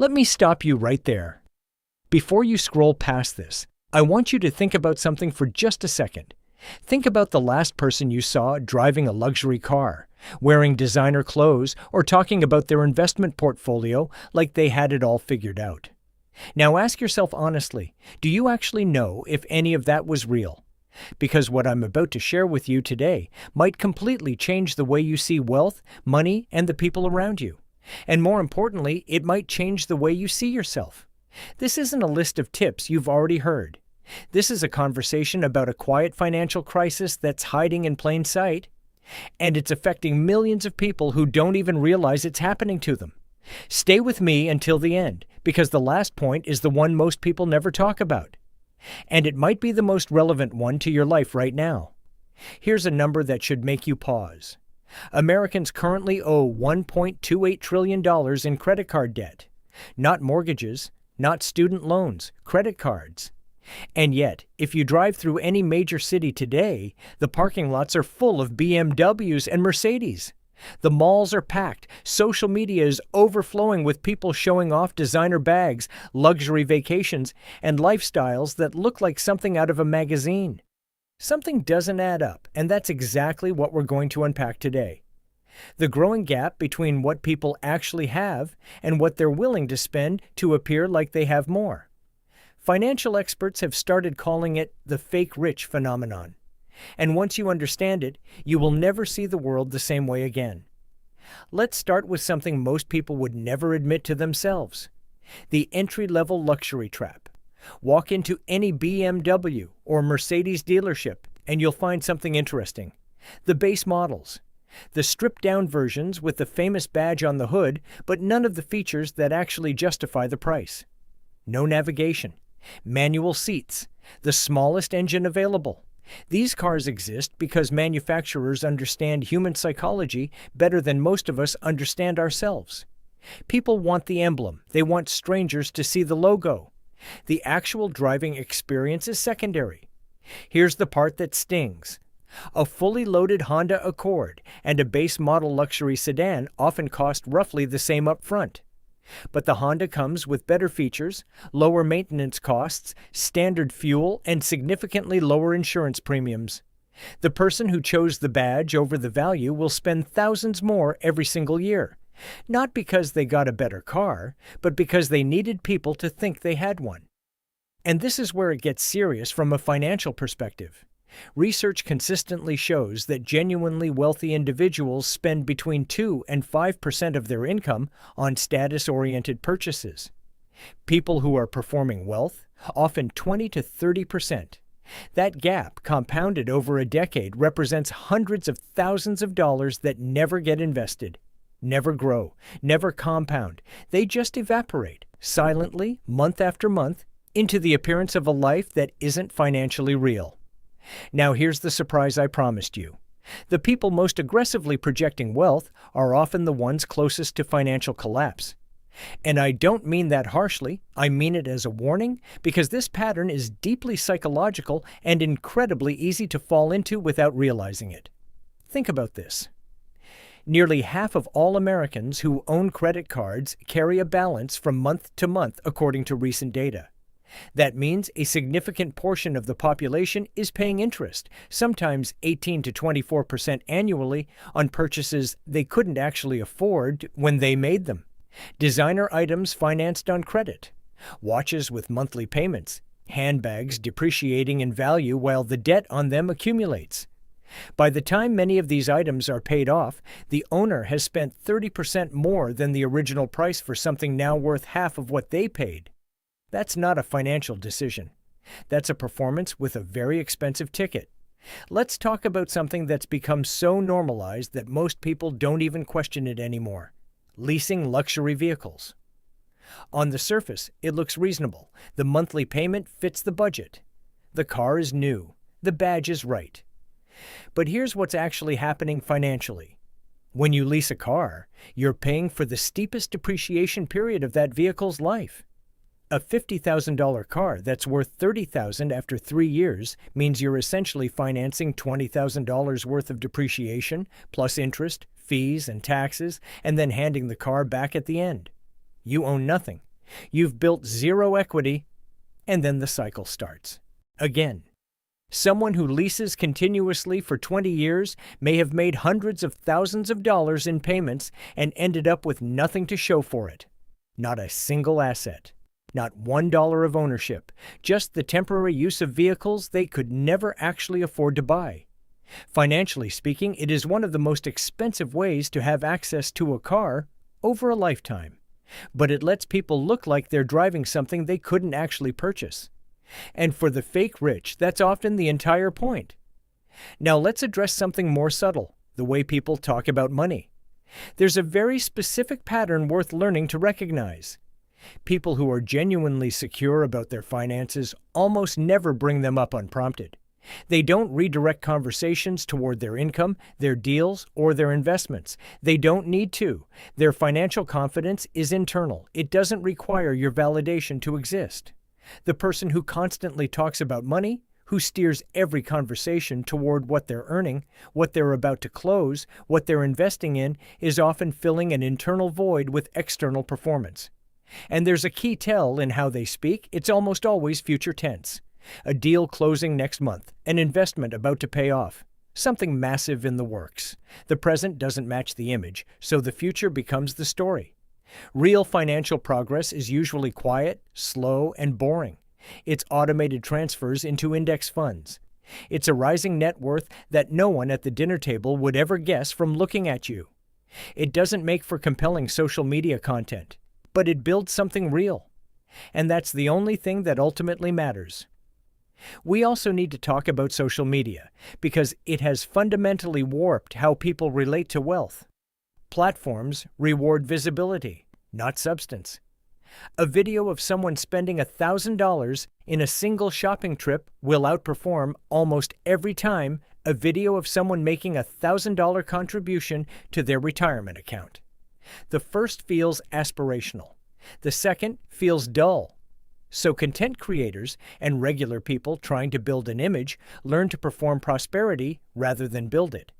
Let me stop you right there. Before you scroll past this, I want you to think about something for just a second. Think about the last person you saw driving a luxury car, wearing designer clothes, or talking about their investment portfolio like they had it all figured out. Now ask yourself honestly, do you actually know if any of that was real? Because what I'm about to share with you today might completely change the way you see wealth, money, and the people around you. And more importantly, it might change the way you see yourself. This isn't a list of tips you've already heard. This is a conversation about a quiet financial crisis that's hiding in plain sight, and it's affecting millions of people who don't even realize it's happening to them. Stay with me until the end, because the last point is the one most people never talk about. And it might be the most relevant one to your life right now. Here's a number that should make you pause. Americans currently owe $1.28 trillion in credit card debt. Not mortgages, not student loans, credit cards. And yet, if you drive through any major city today, the parking lots are full of BMWs and Mercedes. The malls are packed, social media is overflowing with people showing off designer bags, luxury vacations, and lifestyles that look like something out of a magazine. Something doesn't add up, and that's exactly what we're going to unpack today. The growing gap between what people actually have and what they're willing to spend to appear like they have more. Financial experts have started calling it the fake rich phenomenon. And once you understand it, you will never see the world the same way again. Let's start with something most people would never admit to themselves: the entry-level luxury trap. Walk into any BMW or Mercedes dealership and you'll find something interesting. The base models. The stripped-down versions with the famous badge on the hood, but none of the features that actually justify the price. No navigation. Manual seats. The smallest engine available. These cars exist because manufacturers understand human psychology better than most of us understand ourselves. People want the emblem. They want strangers to see the logo. The actual driving experience is secondary. Here's the part that stings. A fully loaded Honda Accord and a base model luxury sedan often cost roughly the same up front. But the Honda comes with better features, lower maintenance costs, standard fuel, and significantly lower insurance premiums. The person who chose the badge over the value will spend thousands more every single year. Not because they got a better car, but because they needed people to think they had one. And this is where it gets serious from a financial perspective. Research consistently shows that genuinely wealthy individuals spend between 2 and 5% of their income on status-oriented purchases. People who are performing wealth, often 20 to 30%. That gap, compounded over a decade, represents hundreds of thousands of dollars that never get invested, never grow, never compound. They just evaporate, silently, month after month, into the appearance of a life that isn't financially real. Now here's the surprise I promised you. The people most aggressively projecting wealth are often the ones closest to financial collapse. And I don't mean that harshly, I mean it as a warning, because this pattern is deeply psychological and incredibly easy to fall into without realizing it. Think about this. Nearly half of all Americans who own credit cards carry a balance from month to month, according to recent data. That means a significant portion of the population is paying interest, sometimes 18 to 24% annually, on purchases they couldn't actually afford when they made them. Designer items financed on credit, watches with monthly payments, handbags depreciating in value while the debt on them accumulates. By the time many of these items are paid off, the owner has spent 30% more than the original price for something now worth half of what they paid. That's not a financial decision. That's a performance with a very expensive ticket. Let's talk about something that's become so normalized that most people don't even question it anymore: leasing luxury vehicles. On the surface, it looks reasonable. The monthly payment fits the budget. The car is new. The badge is right. But here's what's actually happening financially. When you lease a car, you're paying for the steepest depreciation period of that vehicle's life. A $50,000 car that's worth $30,000 after 3 years means you're essentially financing $20,000 worth of depreciation, plus interest, fees, and taxes, and then handing the car back at the end. You own nothing. You've built zero equity, and then the cycle starts. Again. Someone who leases continuously for 20 years may have made hundreds of thousands of dollars in payments and ended up with nothing to show for it. Not a single asset. Not $1 of ownership. Just the temporary use of vehicles they could never actually afford to buy. Financially speaking, it is one of the most expensive ways to have access to a car over a lifetime. But it lets people look like they're driving something they couldn't actually purchase. And for the fake rich, that's often the entire point. Now let's address something more subtle, the way people talk about money. There's a very specific pattern worth learning to recognize. People who are genuinely secure about their finances almost never bring them up unprompted. They don't redirect conversations toward their income, their deals, or their investments. They don't need to. Their financial confidence is internal. It doesn't require your validation to exist. The person who constantly talks about money, who steers every conversation toward what they're earning, what they're about to close, what they're investing in, is often filling an internal void with external performance. And there's a key tell in how they speak. It's almost always future tense. A deal closing next month, an investment about to pay off, something massive in the works. The present doesn't match the image, so the future becomes the story. Real financial progress is usually quiet, slow, and boring. It's automated transfers into index funds. It's a rising net worth that no one at the dinner table would ever guess from looking at you. It doesn't make for compelling social media content, but it builds something real. And that's the only thing that ultimately matters. We also need to talk about social media, because it has fundamentally warped how people relate to wealth. Platforms reward visibility, not substance. A video of someone spending $1,000 in a single shopping trip will outperform almost every time a video of someone making a $1,000 contribution to their retirement account. The first feels aspirational. The second feels dull. So content creators and regular people trying to build an image learn to perform prosperity rather than build it.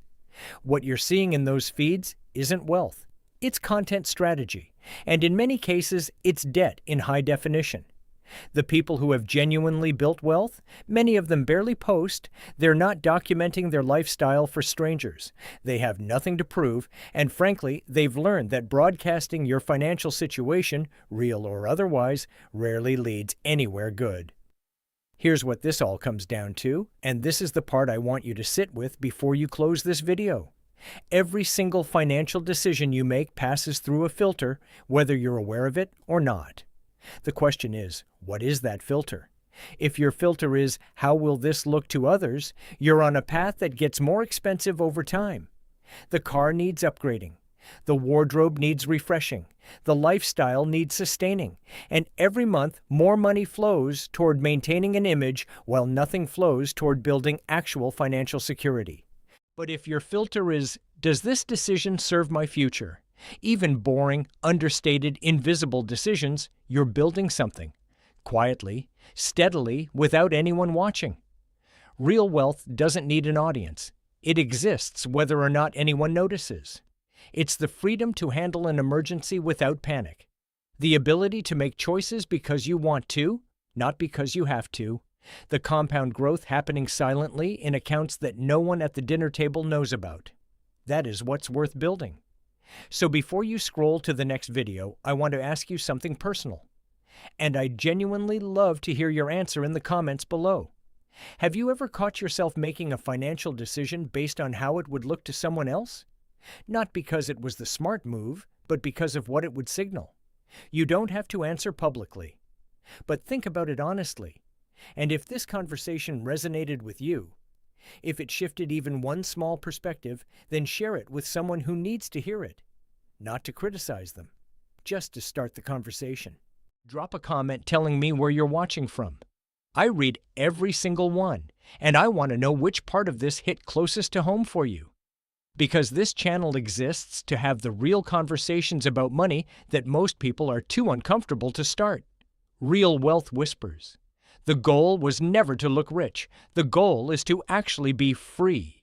What you're seeing in those feeds isn't wealth. It's content strategy, and in many cases, it's debt in high definition. The people who have genuinely built wealth, many of them barely post. They're not documenting their lifestyle for strangers. They have nothing to prove, and frankly, they've learned that broadcasting your financial situation, real or otherwise, rarely leads anywhere good. Here's what this all comes down to, and this is the part I want you to sit with before you close this video. Every single financial decision you make passes through a filter, whether you're aware of it or not. The question is, what is that filter? If your filter is, how will this look to others, you're on a path that gets more expensive over time. The car needs upgrading. The wardrobe needs refreshing. The lifestyle needs sustaining. And every month, more money flows toward maintaining an image while nothing flows toward building actual financial security. But if your filter is, does this decision serve my future? Even boring, understated, invisible decisions, you're building something. Quietly, steadily, without anyone watching. Real wealth doesn't need an audience. It exists whether or not anyone notices. It's the freedom to handle an emergency without panic. The ability to make choices because you want to, not because you have to. The compound growth happening silently in accounts that no one at the dinner table knows about. That is what's worth building. So before you scroll to the next video, I want to ask you something personal. And I'd genuinely love to hear your answer in the comments below. Have you ever caught yourself making a financial decision based on how it would look to someone else? Not because it was the smart move, but because of what it would signal. You don't have to answer publicly. But think about it honestly. And if this conversation resonated with you, if it shifted even one small perspective, then share it with someone who needs to hear it. Not to criticize them, just to start the conversation. Drop a comment telling me where you're watching from. I read every single one, and I want to know which part of this hit closest to home for you. Because this channel exists to have the real conversations about money that most people are too uncomfortable to start. Real Wealth Whispers. The goal was never to look rich. The goal is to actually be free.